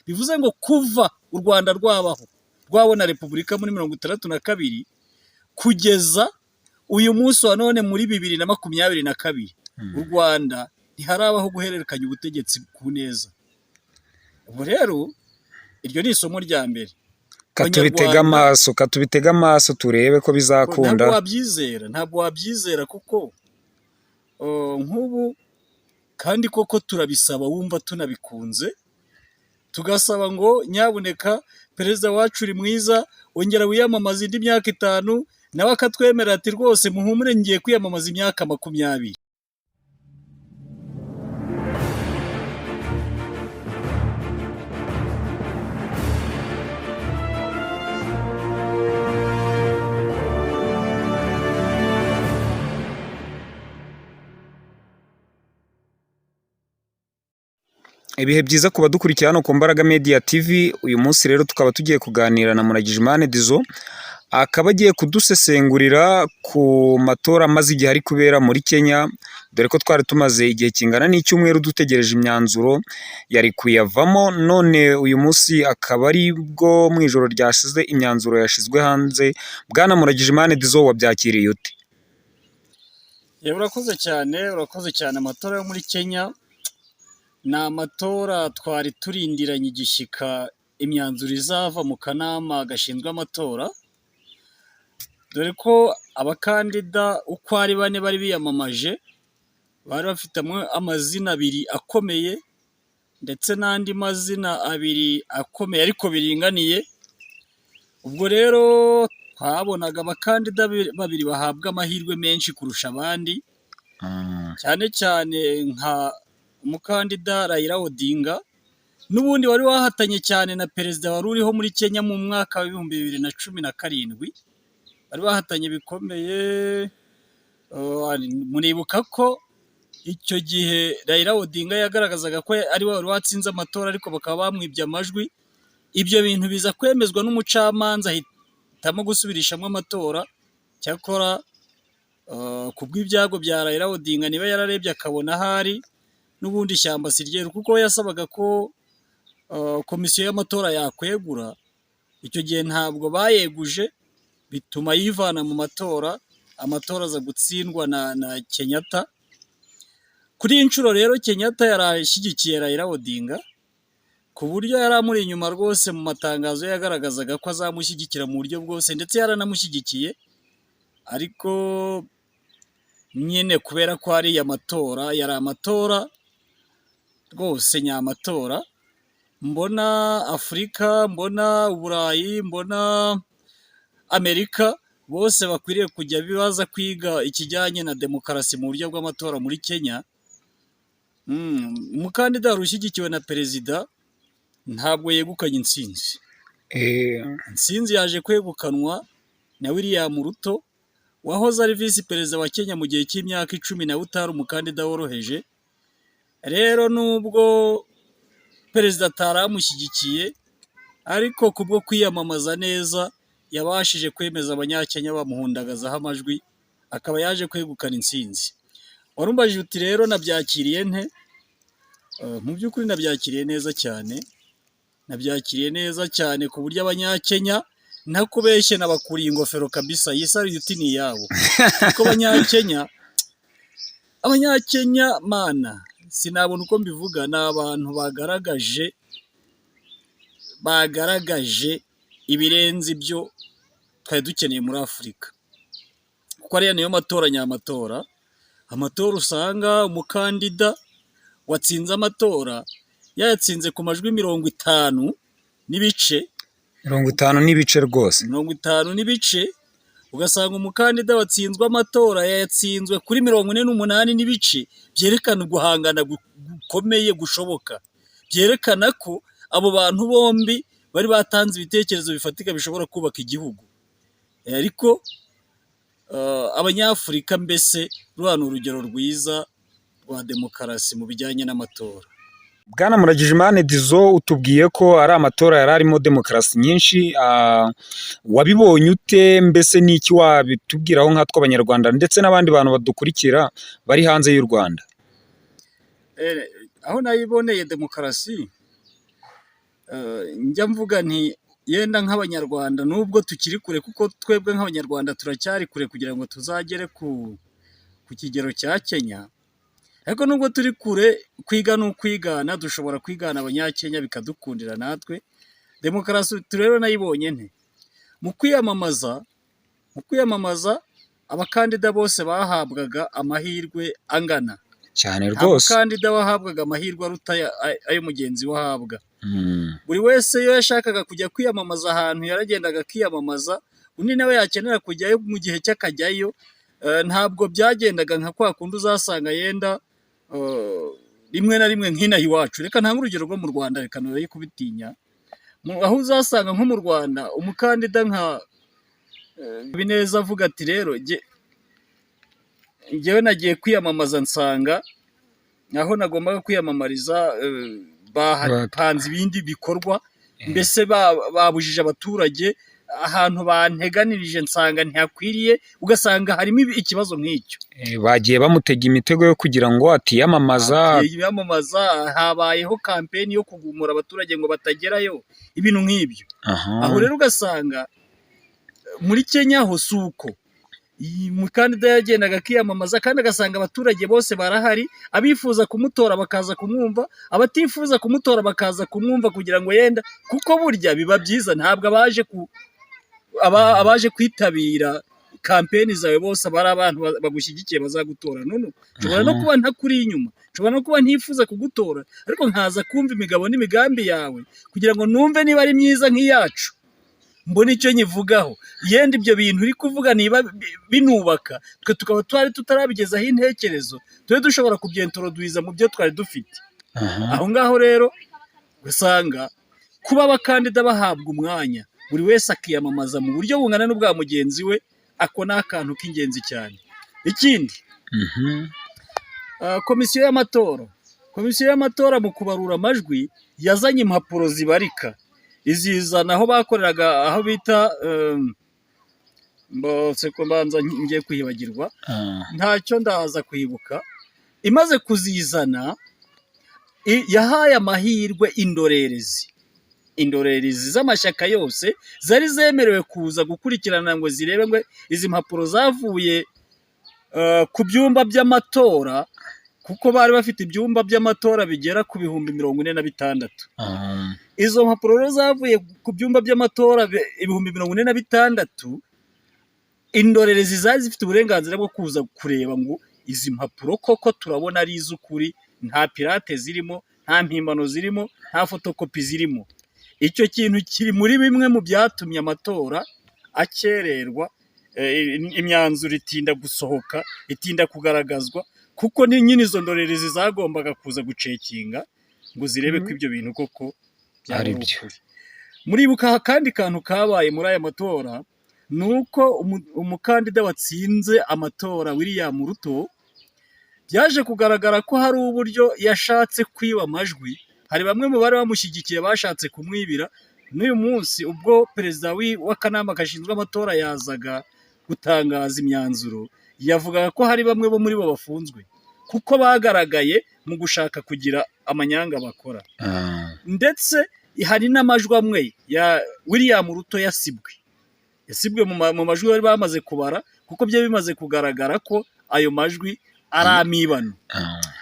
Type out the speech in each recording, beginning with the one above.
bivuze ngo kuva u Rwanda rwabona repubulika muri 1962 kugeza uyu munsi wa none muri 2022 u Rwanda ntiharabaho guhererekanya ubutegetsi ku neza. Ubwo rero iryo ni isomo rya mbere. Katubitega amaso turebe ko bizakunda. Ntabwo wabyizera kuko nk'ubu kandi koko turabisaba, wumva tunabikunze, tugasaba ngo nyabuneka perezida wacu uri mwiza, wongera wiyamamaza indi myaka 5, nawe akatwemera ati rwose muhumure ngiye kwiyamamaza imyaka 20. Ibihe byiza kuba dukurikira hano ku Mbaraga Media TV. Uyu munsi rero tukaba tugiye kuganira na Muragijimana Dizzo, akaba agiye kudusesengurira ku matora amaze igihe ari kubera muri Kenya, dore ko twari tumaze igihe kingana n'icyumweru dutegereje imyanzuro yari kuyavamo, none uyu munsi akaba ari bwo mu ijoro ryashize imyanzuro yashizwe hanze. Bwana Muragijimana Dizzo, wabyakiriye ute? Urakoze cyane. Amatora yo muri Kenya ni amatora twari turindiranye igishyika imyanzuro izava mu kanama gashinzwe amatora, dore ko abakandida uko ari 4 bari biyamamaje bari bafite amazina 2 akomeye ndetse n'andi mazina 2 akomeye ariko biringaniye. Ubwo rero twabonaga abakandida 2 bahabwa amahirwe menshi kurusha abandi, cyane cyane nka umukandida Raila Odinga n'ubundi wari wahatanye cyane na perezida wari uriho muri Kenya mu mwaka wa 2017. Bari bahatanye bikomeye. Muribuka ko icyo gihe Raila Odinga yagaragazaga ko ari we wari watsinze amatora, ariko bakaba bamwibye amajwi. Ibyo bintu biza kwemezwa n'umucamanza, ahitamo gusubirishamo amatora. Cyakora kubw'ibyago bya Raila Odinga niba yararebye akabona ahari n'ubundi ishyamba si ryeru, kuko yasabaga ko komisiyo y'amatora yakwegura. Icyo gihe ntabwo bayeguje, bituma yivana mu matora aza gutsindwa na Kenyatta. Kuri iyi nshuro rero Kenyatta yarashyigikiye Raila Odinga ku buryo yari amuri inyuma rwose. Mu matangazo yagaragazaga ko azamushyigikira mu buryo bwose, ndetse yaranamushyigikiye. Ariko nyine kubera ko ari amatora, yari amatora rwose nyamatora, mbona Afurika, mbona Uburayi, mbona Amerika bose bakwiriye kujya bibaza kwiga ikijyanye na demokarasi mu buryo bw'amatora muri Kenya. Umukandida wari ushyigikiwe na perezida ntabwo yegukanye intsinzi. Intsinzi yaje kwegukanwa na William Ruto, wahoze ari visi perezida wa Kenya mu gihe cy'imyaka 10 nawe utari umukandida woroheje. Rero nubwo perezida ataramushyigikiye, ariko kubwo kwiyamamaza neza yabashije kwemeza abanyakenya bamuhundagazaho amajwi, akaba yaje kwegukana intsinzi. Warumbajije uti rero nabyakiriye nte? Mu by'ukuri nabyakiriye neza cyane ku buryo abanyakenya ntakubeshye nabakuriye ingofero kabisa, yisari uti ni yabo. Kuko abanyakenya mana sinabona uko mbivuga, ni abantu bagaragaje ibirenze ibyo twari dukeneye muri Afurika. Kuko ariya niyo matora nyamatora, amatora usanga umukandida watsinze amatora yatsinze ku majwi 50 n'ibice. 50 n'ibice rwose. 50 n'ibice. Ugasanga umukandida watsinzwe amatora yatsinzwe kuri 48 n'ibice. Byerekana guhangana gukomeye gushoboka. Byerekana ko abo bantu bombi bari batanze ibitekerezo bifatika bishobora kubaka igihugu. Ariko abanyafurika mbese ruhana urugero rwiza rwa demokarasi mu bijyanye n'amatora. Bwana Muragijimana Dizzo, utubwiye ko ari amatora yari arimo demokarasi nyinshi, wabibonye ute? Mbese n'iki wabitubwiraho nkatwe abanyarwanda ndetse n'abandi bantu badukurikira bari hanze y'u Rwanda? Aho nayiboneye demokarasi njya mvuga nti yenda nk'abanyarwanda nubwo tukiri kure, kuko twebwe nk'abanyarwanda turacyari kure kugira ngo tuzagere ku kigero cya Kenya, ariko nubwo turi kure, kwiga ni ukwigana, dushobora kwigana abanyakenya bikadukundira natwe. Demokarasi rero nayibonye nte? Mu kwiyamamaza abakandida bose bahabwaga amahirwe angana cyane nta rwose. mukandida wahabwaga amahirwe aruta ayo mugenzi we ahabwa. Buri wese iyo yashakaga kujya kwiyamamaza ahantu yaragendaga akiyamamaza, undi nawe yakenera kujyayo mu gihe cye akajyayo. Ntabwo byagendaga nka kwa kundi uzasanga yenda rimwe na rimwe nk'inaha iwacu. Reka ntange urugero rwo mu Rwanda, reka ntureke kubitinya, aho uzasanga nko mu Rwanda umukandida nka Habineza avuga ati rero njyewe nagiye kwiyamamaza, nsanga aho nagombaga kwiyamamariza bahanze ibindi bikorwa, mbese babujije abaturage ahantu banteganirije, nsanga ntihakwiriye, ugasanga harimo ikibazo nk'icyo. Bagiye bamutega imitego yo kugira ngo atiyamamaza. Habayeho kampeni yo kugumura abaturage ngo batagerayo, ibintu nk'ibyo. Aho rero ugasanga muri Kenya ho si uko. Umukandida yagendaga akiyamamaza kandi agasanga abaturage bose barahari, abifuza kumutora bakaza kumwumva, abatifuza kumutora bakaza kumwumva kugira ngo yenda, kuko burya biba byiza, ntabwo abaje kwitabira kampeni zawe bose aba ari abantu bagushyigikiye bazagutora. Nshobora no kuba ntakuri inyuma, nshobora no kuba ntifuza kugutora, ariko nkaza kumva imigabo n'imigambi yawe kugira ngo numve niba ari myiza nk'iyacu, mbona icyo nyivugaho. Yenda ibyo bintu uri kuvuga niba binubaka, twe tukaba tutarabigezaho intekerezo, tube dushobora kubyentoroduwiza mu byo twari dufite. Aho ngaho rero usanga kuba abakandida bahabwa umwanya, buri wese akiyamamaza mu buryo bungana n'ubwa mugenzi we, ako ni akantu k'ingenzi cyane. Ikindi, komisiyo y'amatora mu kubarura amajwi yazanye impapuro zibarika, izizana aho bakoreraga, aho bita mbanza ngiye kwibagirwa, ntacyo ndaza kwibuka. Imaze kuzizana, yahaye amahirwe indorerezi z'amashyaka yose zari zemerewe kuza gukurikirana ngo zirebe ngo izi mpapuro zavuye ku byumba by'amatora, kuko bari bafite ibyumba by'amatora bigera ku 46,000. Izo mpapuro rero zavuye ku byumba by'amatora 46,000, indorerezi zari zifite uburenganzira bwo kuza kureba ngo izi mpapuro koko turabona ari iz'ukuri, nta pirate zirimo, nta mpimbano zirimo, nta fotokopi zirimo. Icyo kintu kiri muri bimwe mu byatumye amatora akererwa, imyanzuro itinda gusohoka, itinda kugaragazwa, kuko nyine izo ndorerezi zagombaga kuza gucekinga ngo zirebe ko ibyo bintu koko byari ukuri. Muribuka akandi kantu kabaye muri aya matora, ni uko umukandida watsinze amatora William Ruto, byaje kugaragara ko hari uburyo yashatse kwiba amajwi. Hari bamwe mu bari bamushyigikiye bashatse kumwibira. N'uyu munsi ubwo perezida w'akanama gashinzwe amatora yazaga gutangaza imyanzuro, yavugaga ko hari bamwe bo muri bo bafunzwe kuko bagaragaye mu gushaka kugira amanyanga bakora. Ndetse hari n'amajwi amwe ya William Ruto yasibwe mu majwi bari bamaze kubara, kuko byo bimaze kugaragara ko ayo majwi ari amibano.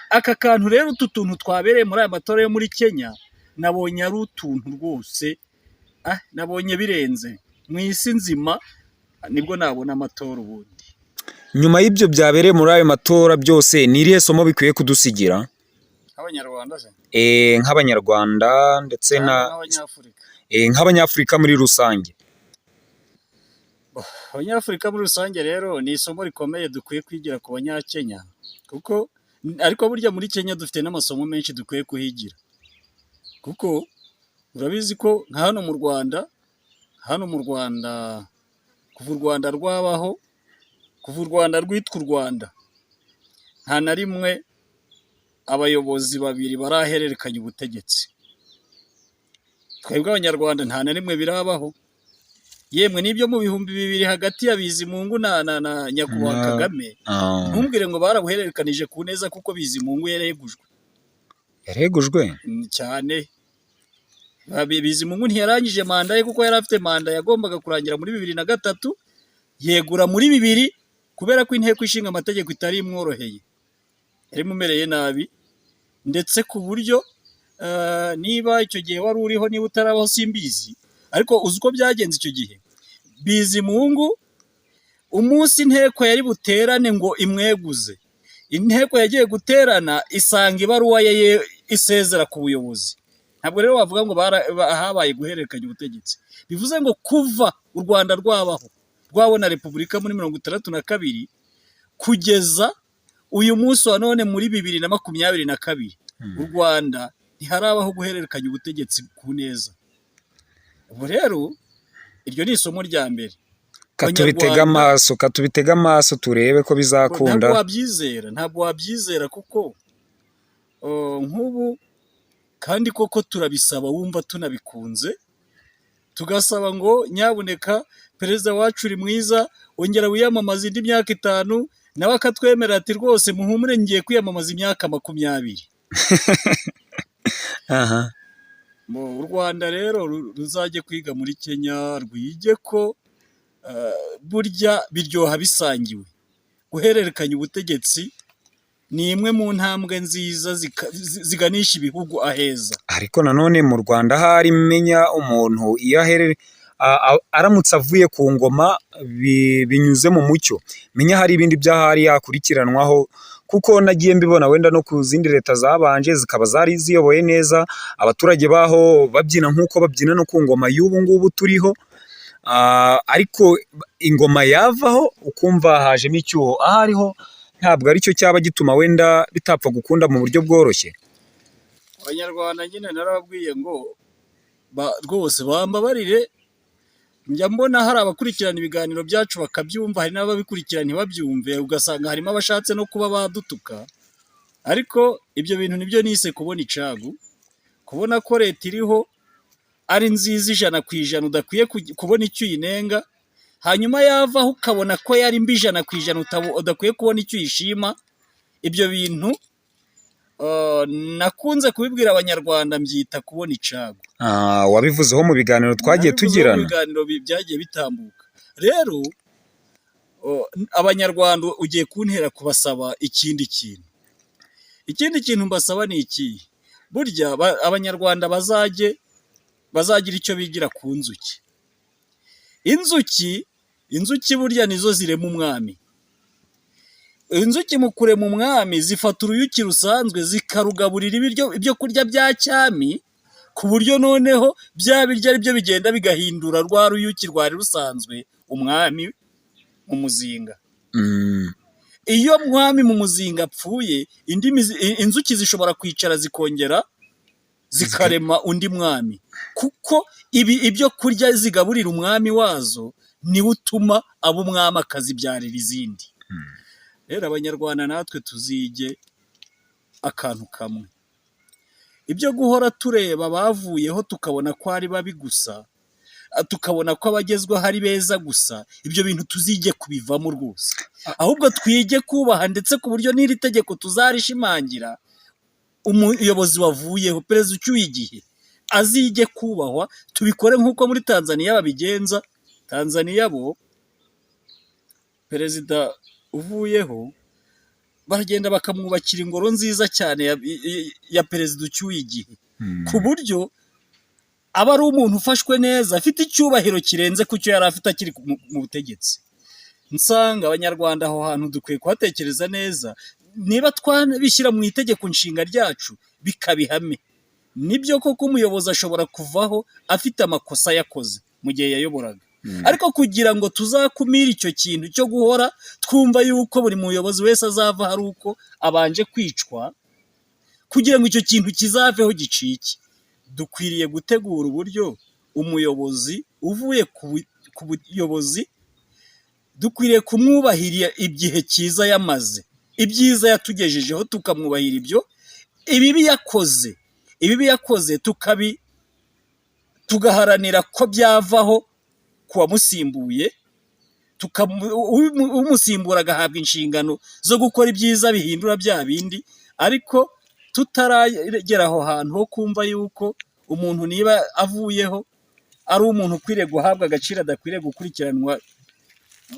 Aka kantu rero, utu tuntu twabereye muri aya matora yo muri Kenya, nabonye ari utuntu rwose, nabonye birenze mu isi nzima, nibwo nabona amatora ubundi. Nyuma y'ibyo byabereye muri ayo matora byose, ni irihe somo bikwiye kudusigira nk'abanyarwanda se? Nk'abanyarwanda ndetse nk'abanyafurika muri rusange. Abanyafurika muri rusange rero ni isomo rikomeye dukwiye kwigira ku banyakenya, kuko ariko burya muri Kenya dufite n'amasomo menshi dukwiye kuhigira, kuko urabizi ko nka hano mu Rwanda, kuva u Rwanda rwabaho, kuva u Rwanda rwitwa u Rwanda, nta na rimwe abayobozi babiri barahererekanya ubutegetsi. Twebwe abanyarwanda nta na rimwe birabaho, yemwe n'ibyo mu 2000 hagati ya Bizimungu na Nyakubahwa Kagame, ntumbwire ngo barabuhererekanije ku neza, kuko Bizimungu yaregujwe cyane. Bizimungu ntiyarangije manda ye kuko yari afite manda yagombaga kurangira muri 2003, yegura muri 2000 kubera ko inteko ishinga amategeko itari imworoheye, yari imumereye nabi, ndetse ku buryo niba icyo gihe wari uriho, niba utarabaho simbizi, ariko uzi uko byagenze icyo gihe. Bizimungu umunsi inteko yari buterane ngo imweguze, inteko yagiye guterana isanga ibaruwa ye isezera ku buyobozi. Ntabwo rero wavuga ngo habaye guhererekanya ubutegetsi. Bivuze ngo kuva u Rwanda rwabaho, rwabona repubulika muri 1962 kugeza uyu munsi wa none muri 2022, u Rwanda ntiharabaho guhererekanya ubutegetsi ku neza. Ubu rero iryo ni isomo rya mbere. Katubitega amaso turebe ko bizakunda. Ntabwo wabyizera kuko nk'ubu kandi koko turabisaba, wumva tunabikunze, tugasaba ngo nyabuneka perezida wacu uri mwiza, ongera wiyamamaza indi myaka 5, nawe akatwemerera ati rwose muhumure ngiye kwiyamamaza imyaka 20. Aha. U Rwanda rero ruzajye kwiga muri Kenya, rwige ko burya biryoha bisangiwe. Guhererekanya ubutegetsi ni imwe mu ntambwe nziza ziganisha ibihugu aheza. Ariko nanone mu Rwanda hari menya umuntu iyo aramutse avuye ku ngoma binyuze mu mucyo, menya hari ibindi byahari yakurikiranwaho, kuko nagiye mbibona wenda no ku zindi leta zabanje zikaba zari ziyoboye neza, abaturage baho babyina nk'uko babyina no ku ngoma y'ubu ngubu turiho, ariko ingoma yavaho ukumva hajemo icyuho, ahariho ntabwo aricyo cyaba gituma wenda bitapfa gukunda mu buryo bworoshye. Abanyarwanda nyine narababwiye ngo rwose bambabarire, njya mbona hari abakurikirana ibiganiro byacu bakabyumva, hari n'ababikurikirana ntibabyumve, ugasanga harimo abashatse no kuba badutuka, ariko ibyo bintu nibyo nise kubona icagu, kubona ko leta iriho ari nziza 100%, udakwiye kubona icyo uyinenga, hanyuma yavaho ukabona ko yari mbi 100%, udakwiye kubona icyo uyishima. Ibyo bintu nakunze kubibwira abanyarwanda, mbyita kubona icagu. Wabivuzeho mu biganiro twagiye tugirana, mu biganiro byagiye bitambuka. Rero abanyarwanda ugiye kuntera kubasaba ikindi kintu mbasaba ni iki? Burya abanyarwanda bazagira icyo bigira ku nzuki. Inzuki burya nizo zirema umwami. Inzuki mu kurema umwami zifata uruyuki rusanzwe zikarugaburira ibyo kurya bya cyami, ku buryo noneho bya biryo ari byo bigenda bigahindura rwa ruyuki rwari rusanzwe umwami mu muzinga. Iyo mwami mu muzinga apfuye, inzuki zishobora kwicara zikongera zikarema undi mwami, kuko ibyo kurya zigaburira umwami wazo niwe utuma abo umwami akazibyarira izindi. Rero abanyarwanda natwe tuzige akantu kamwe, ibyo guhora tureba bavuyeho tukabona ko ari babi gusa, tukabona ko abagezweho ari beza gusa, ibyo bintu tuzige kubivamo rwose, ahubwo twige kubaha, ndetse ku buryo n'iri tegeko tuzarishimangira, umuyobozi wavuyeho, perezida ucyuye igihe azige kubahwa. Tubikore nk'uko muri Tanzania babigenza. Tanzania bo perezida uvuyeho baragenda bakamwubakira ingoro nziza cyane ya perezida ucyuye igihe, ku buryo aba ari umuntu ufashwe neza, afite icyubahiro kirenze ku cyo yari afite akiri mu butegetsi. Nsanga abanyarwanda aho hantu dukwiye kuhatekereza neza, niba twabishyira mu itegeko nshinga ryacu bikaba ihame. Nibyo koko umuyobozi ashobora kuvaho afite amakosa yakoze mu gihe yayoboraga, ariko kugira ngo tuzakumire icyo kintu cyo guhora twumva yuko buri muyobozi wese azava hari uko abanje kwicwa, kugira ngo icyo kintu kizaveho gicike, dukwiriye gutegura uburyo umuyobozi uvuye ku buyobozi dukwiriye kumwubahirira igihe cyiza yamaze, ibyiza yatugejejeho tukamwubahira ibyo, ibibi yakoze tugaharanira ko byavaho ku wamusimbuye, umusimbura agahabwa inshingano zo gukora ibyiza bihindura bya bindi, ariko tutaragera aho hantu ho kumva yuko umuntu niba avuyeho ari umuntu ukwiriye guhabwa agaciro, adakwiriye gukurikiranwa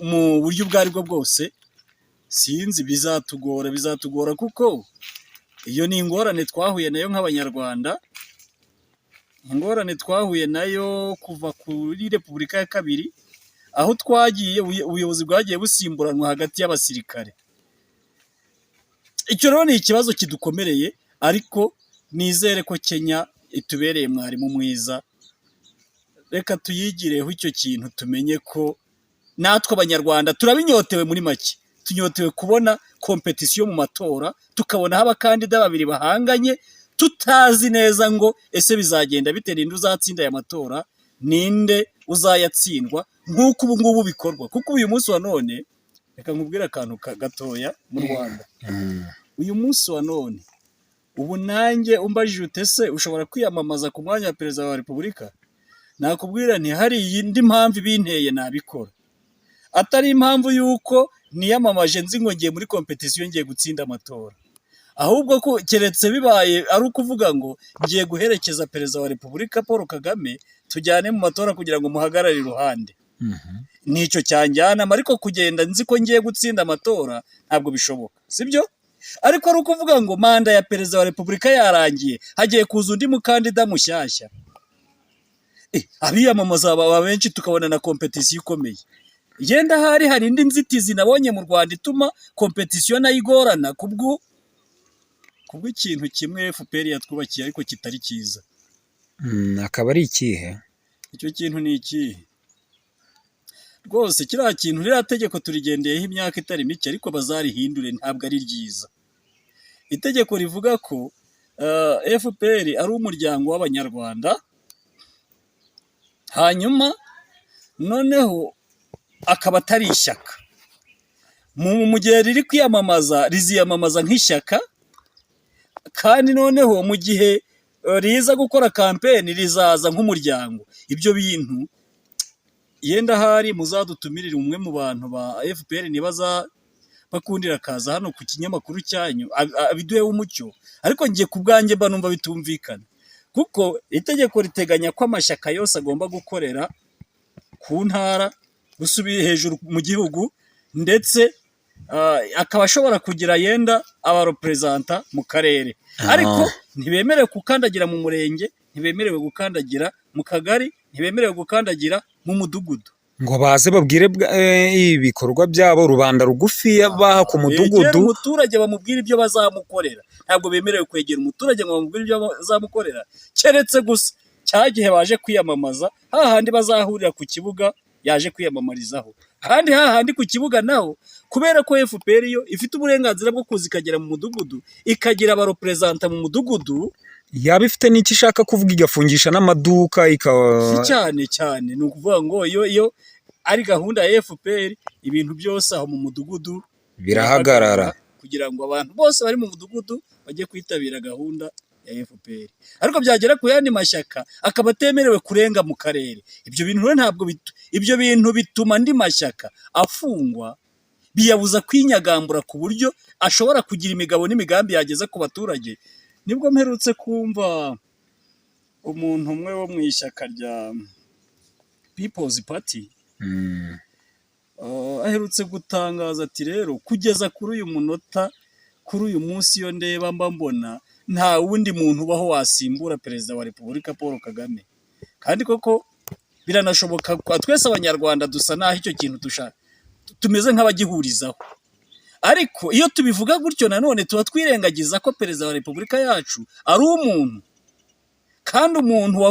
mu buryo ubwo ari bwo bwose, sinzi, bizatugora kuko iyo ni ingorane twahuye nayo nk'abanyarwanda, ingorane twahuye nayo kuva kuri Repubulika ya kabiri, aho twagiye ubuyobozi bwagiye busimburanwa hagati y'abasirikare. Icyo rero ni ikibazo kidukomereye, ariko nizere ko Kenya itubereye mwarimu mwiza. Reka tuyigireho icyo kintu, tumenye ko natwe abanyarwanda turabinyotewe. Muri make tunyotewe kubona kompetisiyo mu matora, tukabonaho abakandida babiri bahanganye, tutazi neza ngo ese bizagenda bite, ninde uzatsinda aya matora, ninde uzayatsindwa, nk'uko ubu ngubu bikorwa. Kuko uyu munsi wa none, reka nkubwire akantu gatoya mu Rwanda. Uyu munsi wa none, ubu nanjye umbajije utese ushobora kwiyamamaza ku mwanya wa perezida wa repubulika, nakubwira nti hari iyindi mpamvu ibinteye nabikora, atari impamvu y'uko niyamamaje nzi ngo ngiye muri kompetisiyo ngiye gutsinda amatora, ahubwo ko keretse bibaye ari ukuvuga ngo ngiye guherekeza perezida wa repubulika Paul Kagame, tujyane mu matora kugira ngo muhagarare iruhande, nicyo cyanjyanamo. Ariko kugenda nzi ko ngiye gutsinda amatora ntabwo bishoboka, sibyo? Ariko ari ukuvuga ngo manda ya perezida wa repubulika yarangiye, hagiye kuza undi mukandida mushyashya, abiyamamaza baba benshi, tukabona na kompetisiyo ikomeye. Yenda hari indi nzitizi nabonye mu Rwanda ituma kompetisiyo nayo igorana, kubw'ikintu kimwe FPR yatwubakiye ariko kitari cyiza. Akaba ari ikihe? Icyo kintu ni ikihe? Rwose kiriya kintu, ririya tegeko turigendeyeho imyaka itari mike, ariko bazarihindure, ntabwo ari ryiza. Itegeko rivuga ko FPR ari umuryango w'abanyarwanda, hanyuma noneho akaba atari ishyaka. Mu gihe riri kwiyamamaza, riziyamamaza nk'ishyaka, kandi noneho mu gihe riza gukora kampeni rizaza nk'umuryango. Ibyo bintu yenda hari muzadutumirire umwe mu bantu ba FPR nibaza bakundira akaza hano ku kinyamakuru cyanyu abiduheho umucyo, ariko ngiye ku bwanjye mba numva bitumvikana, kuko itegeko riteganya ko amashyaka yose agomba gukorera ku ntara, gusubiye hejuru mu gihugu, ndetse akaba ashobora kugira yenda abareperezanta mu karere, ariko ntibemerewe gukandagira mu murenge, ntibemerewe gukandagira mu kagari, ntibemerewe gukandagira mu mudugudu. Ngo baze babwire ibikorwa byabo rubanda rugufi baha ku mudugudu, umuturage bamubwira ibyo bazamukorera. Ntabwo bemerewe kwegera umuturage ngo bamubwire ibyo bazamukorera, keretse gusa cya gihe baje kwiyamamaza, hahandi bazahurira ku kibuga yaje kwiyamamarizaho. Kandi hahandi ku kibuga naho, kubera ko FPR yo ifite uburenganzira bwo kuza ikagera mu mudugudu, ikagira abareperezanta mu mudugudu, yaba ifite n'icyo ishaka kuvuga, igafungisha n'amaduka, cyane ni ukuvuga ngo iyo ari gahunda ya FPR, ibintu byose aho mu mudugudu birahagarara, kugira ngo abantu bose bari mu mudugudu bajye kwitabira gahunda ya FPR. Ariko byagera ku yandi mashyaka akaba atemerewe kurenga mu karere. Ibyo bintu ntabwo bituma andi mashyaka afungwa, biyabuza kwinyagambura ku buryo ashobora kugira imigabo n'imigambi yageza ku baturage. Nibwo mperutse kumva umuntu umwe wo mu ishyaka rya People's Party aherutse gutangaza ati rero kugeza kuri uyu munota, kuri uyu munsi, iyo ndeba mba mbona nta wundi muntu ubaho wasimbura perezida wa repubulika Paul Kagame. Kandi koko biranashoboka, twese abanyarwanda dusa naho icyo kintu tumeze nk'abagihurizaho. Ariko iyo tubivuga gutyo, nanone tuba twirengagiza ko perezida wa repubulika yacu ari umuntu, kandi umuntu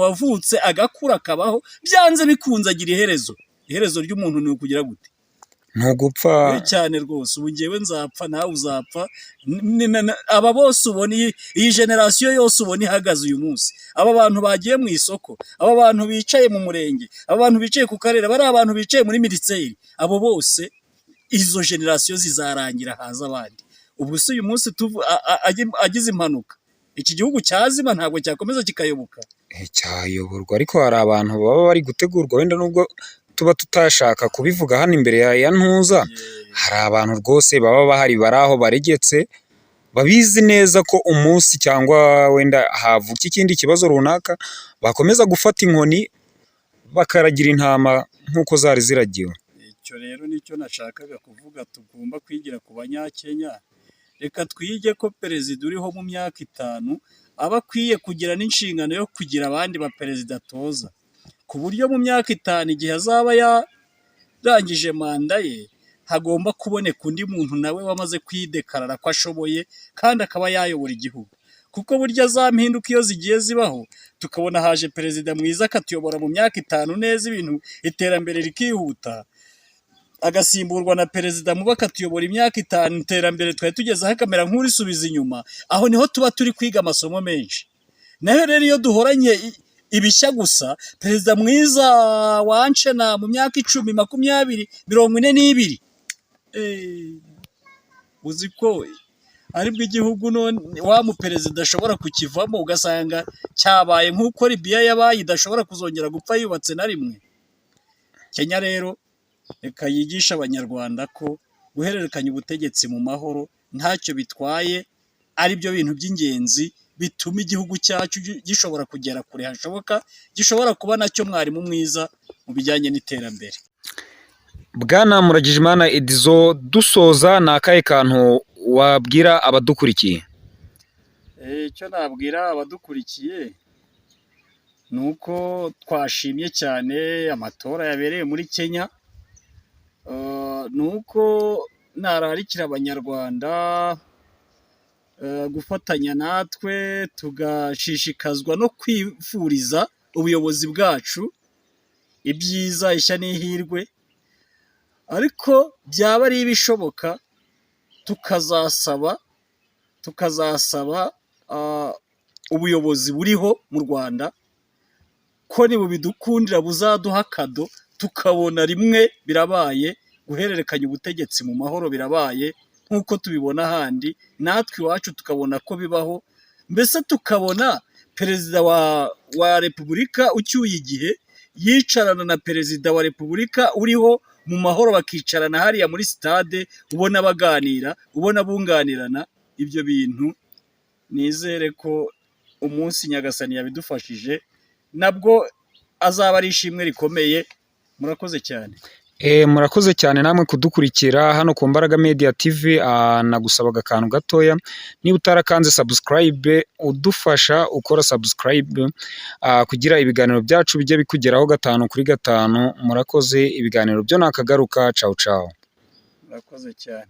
wavutse agakura akabaho, byanze bikunze agira iherezo ry'umuntu ni ukugira gute? ntugupfa cyane rwose. Ubu ngewe nzapfa, nawe uzapfa, aba bose ubona, iyi generasiyo yose ubona ihagaze uyu munsi, aba bantu bagiye mu isoko, aba bantu bicaye mu murenge, aba bantu bicaye ku karere, bari abantu bicaye muri minisiteri, abo bose izo generasiyo zizarangira, haza abandi. Ubwo se uyu munsi agize impanuka, iki gihugu cyazima, ntabwo cyakomeza kikayoboka? cyayoborwa, ariko hari abantu baba bari gutegurwa, wenda nubwo tuba tutashaka kubivuga hano imbere ya ntuza, hari abantu rwose baba bahari, bari aho baregetse, babizi neza ko umunsi cyangwa wenda havuka ikindi kibazo runaka, bakomeza gufata inkoni bakaragira intama nk'uko zari ziragiwe. Icyo rero nicyo nashakaga kuvuga, tugomba kwigira ku banyakenya. Reka twige ko perezida uriho mu myaka 5 aba akwiye kugira n'inshingano yo kugira abandi baperezida atoza, ku buryo mu myaka 5 igihe azaba yarangije manda ye, hagomba kuboneka undi muntu nawe wamaze kwidekarara ko ashoboye kandi akaba yayobora igihugu. Kuko burya za mpinduka iyo zigiye zibaho, tukabona haje perezida mwiza akatuyobora mu myaka 5 neza, ibintu iterambere rikihuta, agasimburwa na perezida mubi akatuyobora imyaka 5, iterambere twari tugezeho akamera nk'urisubiza inyuma, aho niho tuba turi kwiga amasomo menshi. Naho rero iyo duhoranye ibishya gusa, perezida mwiza wanshena mu myaka 10, 20, 42, uzi ko aribwo igihugu none wa muperezida ashobora kukivamo, ugasanga cyabaye nk'uko Libya yabaye, idashobora kuzongera gupfa yubatse na rimwe. Kenya rero reka yigisha abanyarwanda ko guhererekanya ubutegetsi mu mahoro ntacyo bitwaye, ari byo bintu by'ingenzi bituma igihugu cyacu gishobora kugera kure hashoboka, gishobora kuba nacyo mwarimu mwiza mu bijyanye n'iterambere. Bwana Muragijimana Edizo, dusoza ni akahe kantu wabwira abadukurikiye? Icyo nabwira abadukurikiye ni uko twashimye cyane amatora yabereye muri Kenya, ni uko nararikira abanyarwanda gufatanya natwe, tugashishikazwa no kwifuriza ubuyobozi bwacu ibyiza, ishya n'ihirwe, ariko byaba ari ibishoboka tukazasaba ubuyobozi buriho mu Rwanda ko nibubidukundira buzaduha kado, tukabona rimwe birabaye guhererekanya ubutegetsi mu mahoro, birabaye nk'uko tubibona ahandi, natwe iwacu tukabona ko bibaho, mbese tukabona perezida wa repubulika ucyuye igihe yicarana na perezida wa repubulika uriho mu mahoro, bakicarana hariya muri sitade, ubona baganira, ubona bunganirana. Ibyo bintu nizere ko umunsi Nyagasani yabidufashije nabwo azaba ari ishimwe rikomeye. Murakoze cyane. Murakoze cyane namwe kudukurikira hano ku Mbaraga Media TV. Nagusabaga akantu gatoya, niba utarakanze subscribe, udufasha ukora subscribe kugira ibiganiro byacu bijye bikugeraho 5 kuri 5. Murakoze, ibiganiro byo nakagaruka. Ciao ciao. Murakoze cyane.